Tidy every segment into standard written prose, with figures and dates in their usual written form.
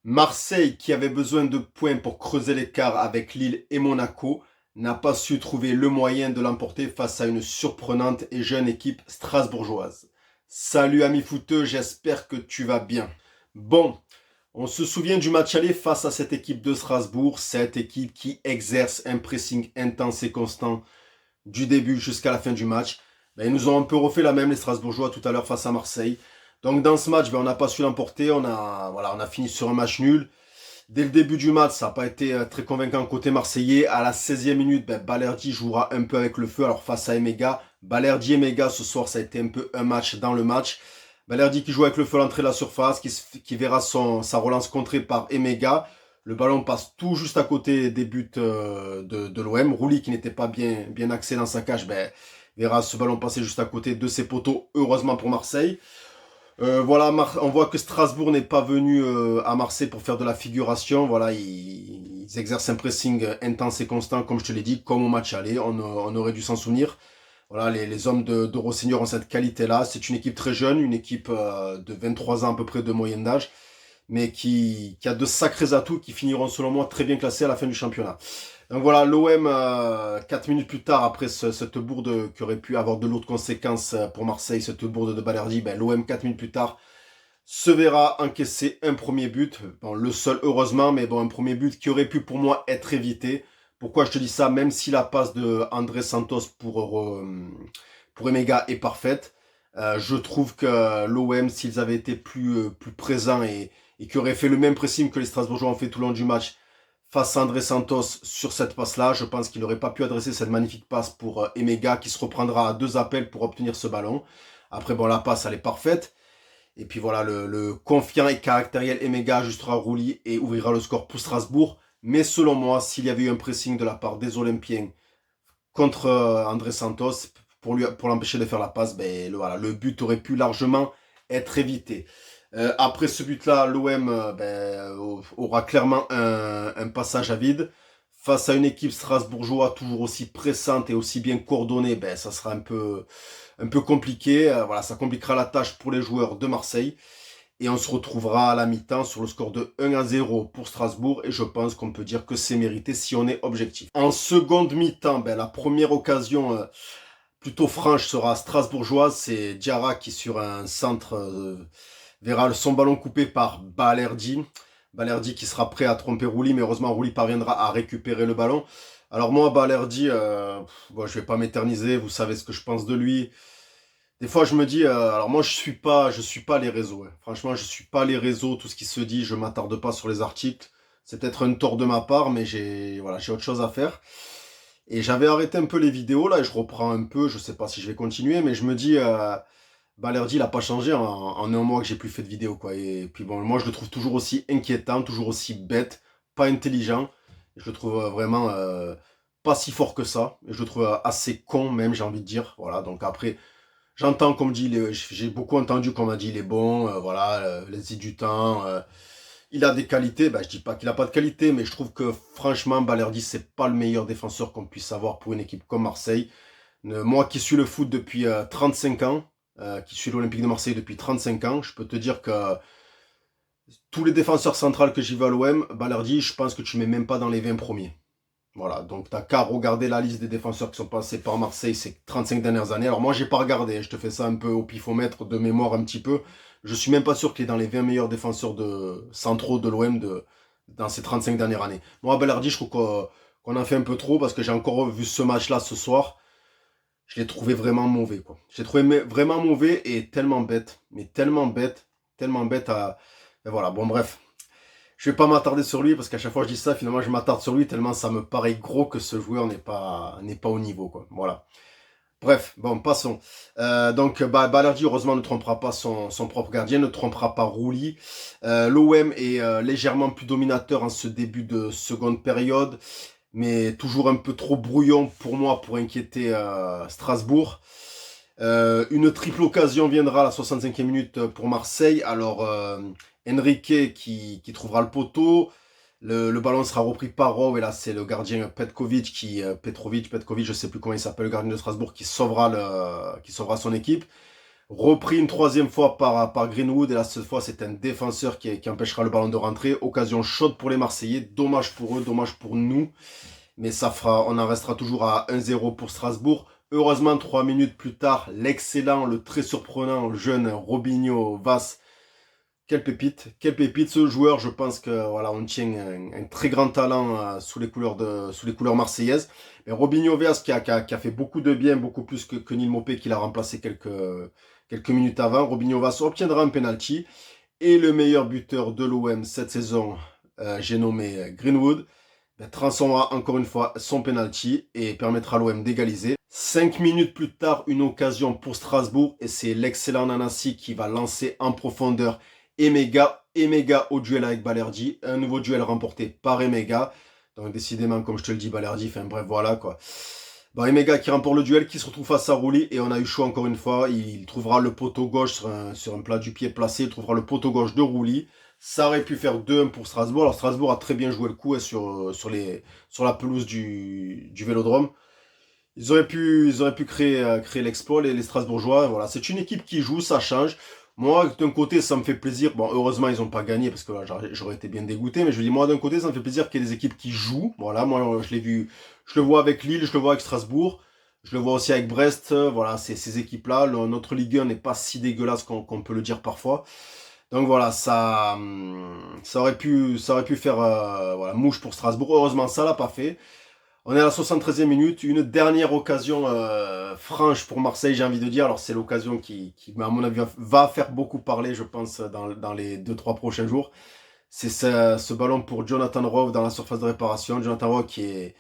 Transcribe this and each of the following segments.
Marseille, qui avait besoin de points pour creuser l'écart avec Lille et Monaco, n'a pas su trouver le moyen de l'emporter face à une surprenante et jeune équipe strasbourgeoise. Salut ami footeux, j'espère que tu vas bien. Bon, on se souvient du match aller face à cette équipe de Strasbourg, cette équipe qui exerce un pressing intense et constant du début jusqu'à la fin du match. Ils nous ont un peu refait la même, les Strasbourgeois, tout à l'heure face à Marseille. Donc dans ce match, on n'a pas su l'emporter. On a fini sur un match nul. Dès le début du match, ça n'a pas été très convaincant côté marseillais. À la 16e minute, Balerdi jouera un peu avec le feu. Alors face à Emega, Balerdi et Emega ce soir, ça a été un peu un match dans le match. Balerdi qui joue avec le feu à l'entrée de la surface, qui verra sa relance contrée par Emega. Le ballon passe tout juste à côté des buts de l'OM. Rouli qui n'était pas bien axé dans sa cage, verra ce ballon passer juste à côté de ses poteaux, heureusement pour Marseille. Voilà, on voit que Strasbourg n'est pas venu à Marseille pour faire de la figuration. Voilà, ils exercent un pressing intense et constant, comme je te l'ai dit, comme au match aller. On aurait dû s'en souvenir. Voilà, les hommes de Rossignol ont cette qualité-là. C'est une équipe très jeune, une équipe de 23 ans à peu près de moyenne d'âge, mais qui a de sacrés atouts qui finiront selon moi très bien classés à la fin du championnat. Donc voilà, l'OM, 4 minutes plus tard, après cette bourde qui aurait pu avoir de lourdes conséquences pour Marseille, cette bourde de Balerdi, l'OM, 4 minutes plus tard, se verra encaisser un premier but. Bon, le seul, heureusement, mais bon, un premier but qui aurait pu pour moi être évité. Pourquoi je te dis ça? Même si la passe de André Santos pour Emega est parfaite, je trouve que l'OM, s'ils avaient été plus présents et qui auraient fait le même pressing que les Strasbourgeois ont fait tout le long du match, face à André Santos sur cette passe-là, je pense qu'il n'aurait pas pu adresser cette magnifique passe pour Emega qui se reprendra à 2 appels pour obtenir ce ballon. Après, bon, la passe, elle est parfaite. Et puis voilà, le confiant et caractériel Emega ajustera Rouli et ouvrira le score pour Strasbourg. Mais selon moi, s'il y avait eu un pressing de la part des Olympiens contre André Santos pour l'empêcher de faire la passe, le but aurait pu largement être évité. Après ce but-là, l'OM aura clairement un passage à vide. Face à une équipe strasbourgeoise toujours aussi pressante et aussi bien coordonnée, ça sera un peu compliqué. Voilà, ça compliquera la tâche pour les joueurs de Marseille. Et on se retrouvera à la mi-temps sur le score de 1-0 pour Strasbourg. Et je pense qu'on peut dire que c'est mérité si on est objectif. En seconde mi-temps, la première occasion plutôt franche sera strasbourgeoise. C'est Diarra qui sur un centre verra son ballon coupé par Balerdi. Balerdi qui sera prêt à tromper Rouli, mais heureusement Rouli parviendra à récupérer le ballon. Alors moi, Balerdi, je vais pas m'éterniser, vous savez ce que je pense de lui. Des fois, je me dis, alors moi, je suis pas les réseaux. Hein. Franchement, je suis pas les réseaux, tout ce qui se dit, je m'attarde pas sur les articles. C'est peut-être un tort de ma part, mais j'ai autre chose à faire. Et j'avais arrêté un peu les vidéos là, et je reprends un peu. Je sais pas si je vais continuer, mais je me dis, Balerdi, il a pas changé en un mois que j'ai plus fait de vidéos, quoi. Et puis bon, moi, je le trouve toujours aussi inquiétant, toujours aussi bête, pas intelligent. Je le trouve vraiment pas si fort que ça. Et je le trouve assez con même, j'ai envie de dire. Voilà. Donc après, j'entends comme dit, j'ai beaucoup entendu qu'on m'a dit il est bon, voilà, laissez du temps. Il a des qualités, je dis pas qu'il a pas de qualité, mais je trouve que franchement, Balerdi, c'est pas le meilleur défenseur qu'on puisse avoir pour une équipe comme Marseille. Moi qui suis le foot depuis 35 ans, qui suis l'Olympique de Marseille depuis 35 ans, je peux te dire que tous les défenseurs centrales que j'ai vu à l'OM, Balerdi, je pense que tu mets même pas dans les 20 premiers. Voilà, donc t'as qu'à regarder la liste des défenseurs qui sont passés par Marseille ces 35 dernières années. Alors moi, j'ai pas regardé, je te fais ça un peu au pifomètre de mémoire un petit peu. Je suis même pas sûr qu'il est dans les 20 meilleurs défenseurs centraux de l'OM dans ces 35 dernières années. Moi, Balerdi, je trouve qu'on en fait un peu trop parce que j'ai encore vu ce match-là ce soir. Je l'ai trouvé vraiment mauvais, quoi. Je l'ai trouvé vraiment mauvais et tellement bête. Mais tellement bête à... Et voilà, bon bref. Je vais pas m'attarder sur lui parce qu'à chaque fois que je dis ça, finalement je m'attarde sur lui tellement ça me paraît gros que ce joueur n'est pas au niveau, quoi. Voilà. Bref, bon, passons. Donc, Balerdi, heureusement, ne trompera pas son propre gardien, ne trompera pas Rouli. L'OM est légèrement plus dominateur en ce début de seconde période, mais toujours un peu trop brouillon pour moi pour inquiéter Strasbourg. Une triple occasion viendra à la 65e minute pour Marseille. Alors, Enrique qui trouvera le poteau. Le ballon sera repris par Rowe. Et là, c'est le gardien Petrovic, je sais plus comment il s'appelle, le gardien de Strasbourg, qui sauvera son équipe. Repris une troisième fois par Greenwood. Et là, cette fois, c'est un défenseur qui empêchera le ballon de rentrer. Occasion chaude pour les Marseillais. Dommage pour eux, dommage pour nous. Mais on en restera toujours à 1-0 pour Strasbourg. Heureusement, 3 minutes plus tard, l'excellent, le très surprenant jeune Robinho Vaz. Quelle pépite ce joueur. Je pense que voilà, on tient un très grand talent sous les couleurs marseillaises. Mais Robinho Vaz qui a fait beaucoup de bien, beaucoup plus que Neil Maupay qui l'a remplacé quelques minutes avant. Robinho Vaz obtiendra un penalty. Et le meilleur buteur de l'OM cette saison, j'ai nommé Greenwood, transformera encore une fois son penalty et permettra à l'OM d'égaliser. 5 minutes plus tard, une occasion pour Strasbourg et c'est l'excellent Nanasi qui va lancer en profondeur Emega au duel avec Balerdi. Un nouveau duel remporté par Emega. Donc décidément, comme je te le dis, Balerdi, enfin bref, voilà quoi. Bon, Emega qui remporte le duel, qui se retrouve face à Rouli et on a eu chaud encore une fois. Il trouvera le poteau gauche sur un plat du pied placé, il trouvera le poteau gauche de Rouli. Ça aurait pu faire 2-1 pour Strasbourg. Alors Strasbourg a très bien joué le coup sur la pelouse du Vélodrome. Ils auraient pu créer l'exploit, les Strasbourgeois. Voilà, c'est une équipe qui joue, ça change. Moi, d'un côté, ça me fait plaisir. Bon, heureusement, ils n'ont pas gagné parce que là, j'aurais été bien dégoûté. Mais je dis, moi, d'un côté, ça me fait plaisir qu'il y ait des équipes qui jouent. Voilà, moi, je l'ai vu. Je le vois avec Lille, je le vois avec Strasbourg. Je le vois aussi avec Brest. Voilà, ces équipes-là. Notre Ligue 1 n'est pas si dégueulasse qu'on peut le dire parfois. Donc voilà, ça aurait pu faire voilà, mouche pour Strasbourg. Heureusement, ça l'a pas fait. On est à la 73e minute, une dernière occasion franche pour Marseille, j'ai envie de dire. Alors c'est l'occasion qui, à mon avis, va faire beaucoup parler, je pense, dans les 2-3 prochains jours. C'est ce ballon pour Jonathan Rowe dans la surface de réparation. Jonathan Rowe qui est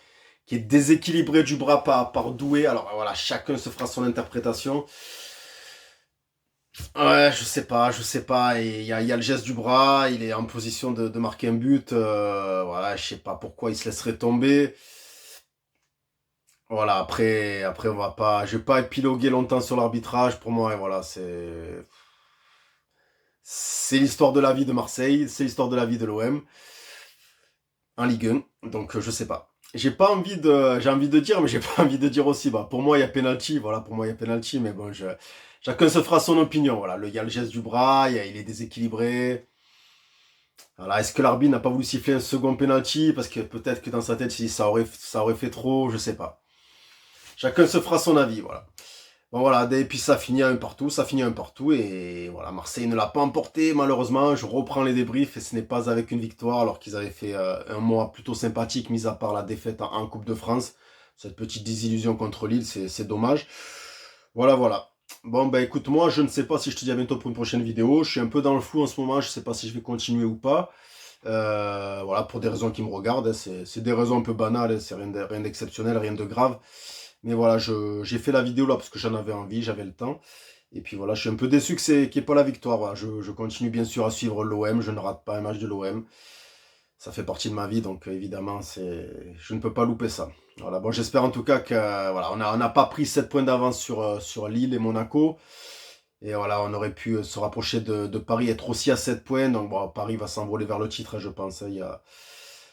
déséquilibré du bras par Doué. Alors voilà, chacun se fera son interprétation. Ouais, je sais pas. Il y a le geste du bras, il est en position de marquer un but. Voilà, je sais pas pourquoi il se laisserait tomber. Voilà, après, je vais pas épiloguer longtemps sur l'arbitrage. Pour moi, voilà, c'est l'histoire de la vie de Marseille, c'est l'histoire de la vie de l'OM en Ligue 1. Donc, je sais pas. J'ai envie de dire, mais j'ai pas envie de dire aussi. Bah, pour moi, il y a penalty. Voilà, pour moi, il y a penalty. Mais bon, chacun se fera son opinion. Voilà, il y a le geste du bras, il est déséquilibré. Voilà, est-ce que l'arbitre n'a pas voulu siffler un second penalty parce que peut-être que dans sa tête, si ça aurait fait trop, je sais pas. Chacun se fera son avis, voilà. Bon voilà, et puis ça finit à un partout, et voilà, Marseille ne l'a pas emporté, malheureusement. Je reprends les débriefs et ce n'est pas avec une victoire, alors qu'ils avaient fait un mois plutôt sympathique, mis à part la défaite en Coupe de France. Cette petite désillusion contre Lille, c'est dommage. Voilà. Bon, bah écoute, moi, je ne sais pas si je te dis à bientôt pour une prochaine vidéo. Je suis un peu dans le flou en ce moment, je ne sais pas si je vais continuer ou pas. Voilà, pour des raisons qui me regardent, hein. C'est des raisons un peu banales, hein. C'est rien d'exceptionnel, rien de grave. Mais voilà, j'ai fait la vidéo là parce que j'en avais envie, j'avais le temps. Et puis voilà, je suis un peu déçu qu'il n'y ait pas la victoire. Voilà, je continue bien sûr à suivre l'OM, je ne rate pas un match de l'OM. Ça fait partie de ma vie, donc évidemment, je ne peux pas louper ça. Voilà, bon, j'espère en tout cas que voilà, on n'a pas pris 7 points d'avance sur Lille et Monaco. Et voilà, on aurait pu se rapprocher de Paris, être aussi à 7 points. Donc bon, Paris va s'envoler vers le titre, je pense.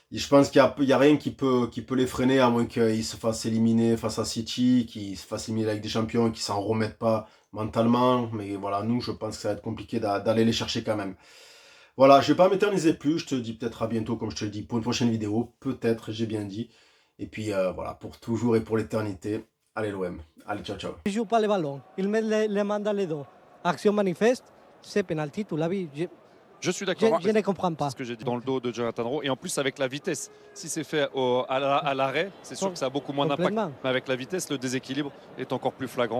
Je pense qu'il y a rien qui peut les freiner, à moins qu'ils se fassent éliminer face à City, qu'ils se fassent éliminer avec des champions, qu'ils s'en remettent pas mentalement. Mais voilà, nous, je pense que ça va être compliqué d'aller les chercher quand même. Voilà, je vais pas m'éterniser plus. Je te dis peut-être à bientôt, comme je te le dis, pour une prochaine vidéo. Peut-être, j'ai bien dit. Et puis voilà, pour toujours et pour l'éternité. Allez l'OM. Allez, ciao, ciao. Il ne joue pas le ballon, il met les mains dans les dos. Action manifeste, c'est penalty, tu l'as vu. Je suis d'accord. Je ne comprends pas. C'est ce que j'ai dit dans le dos de Jonathan Rowe. Et en plus, avec la vitesse, si c'est fait à l'arrêt, c'est sûr que ça a beaucoup moins d'impact. Mais avec la vitesse, le déséquilibre est encore plus flagrant.